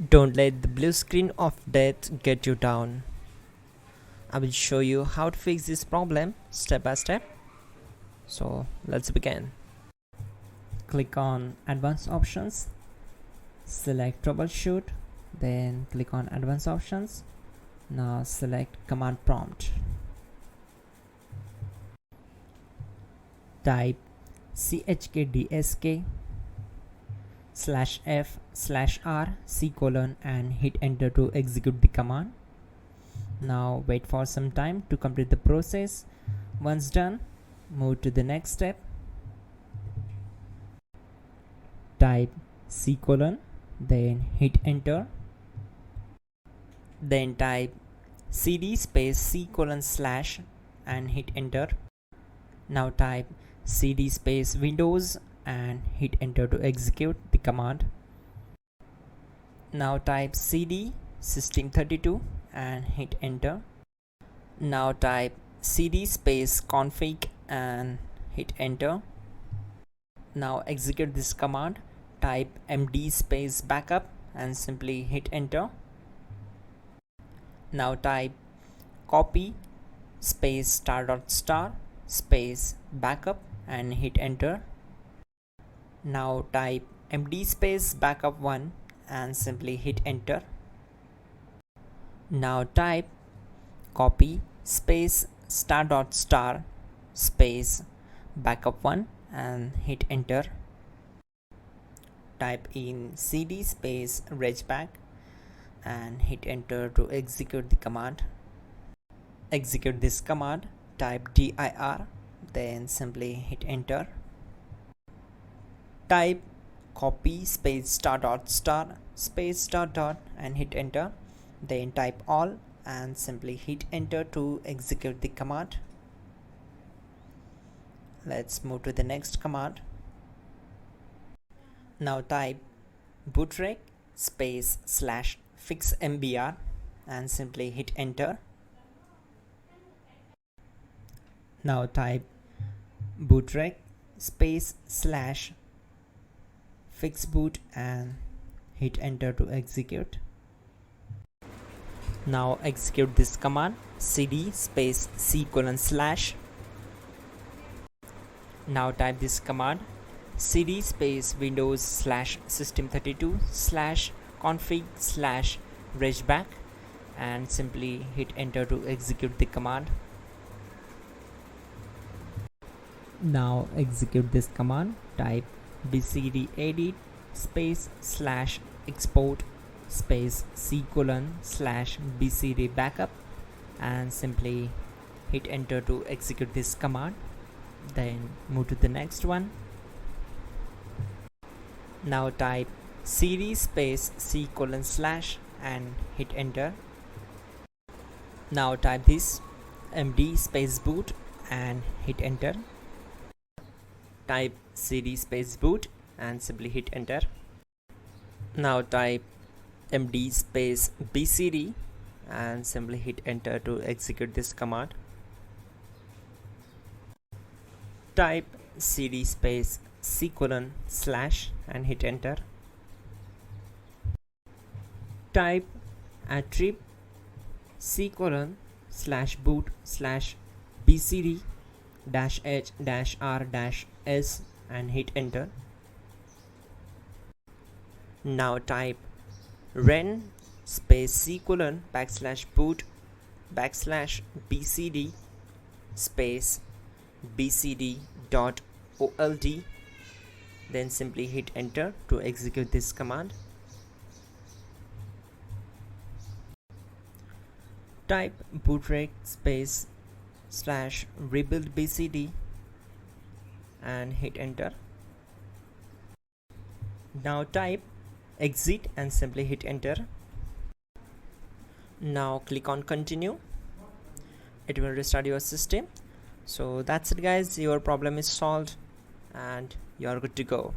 Don't let the blue screen of death get you down. I will show you how to fix this problem step by step. So let's begin. Click on Advanced Options, select Troubleshoot, then click on Advanced Options. Now select Command Prompt. Type chkdsk/f/r:" and hit enter to execute the command. Now wait for some time to complete the process. Once done, move to the next step. Type c:, then hit enter. Then type cd space c:/ and hit enter. Now type cd space Windows and hit enter to execute the command. Now type cd system32 and hit enter. Now type cd space config and hit enter. Now execute this command. Type md space backup and simply hit enter. Now type copy space *** space backup and hit enter. Now type md space backup1 and simply hit enter. Now type copy space *** space backup1 and hit enter. Type in cd space regback and hit enter to execute the command. Execute this command. Type dir, then simply hit enter. Type copy space *** space .. and hit enter. Then type all and simply hit enter to execute the command. Let's move to the next command. Now type bootrec space /fixmbr and simply hit enter. Now type bootrec space /fixboot and hit enter to execute. Now execute this command cd space c:/. Now type this command cd space Windows /system32/config/regback and simply hit enter to execute the command. Now execute this command. Type bcd edit space /export space c:/ bcd backup and simply hit enter to execute this command. Then move to the next one. Now type cd space c:/ and hit enter. Now type this md space boot and hit enter. Type cd space boot and simply hit enter. Now type md space bcd and simply hit enter to execute this command. Type cd space c:/ and hit enter. Type attrib c:/boot/bcd-h-r-s and hit enter. Now type ren space c:/boot/bcd space bcd.old, then simply hit enter to execute this command. Type bootrec space /rebuild bcd and hit enter. Now type exit and simply hit enter. Now click on continue. It will restart your system. So that's it guys, your problem is solved and you are good to go.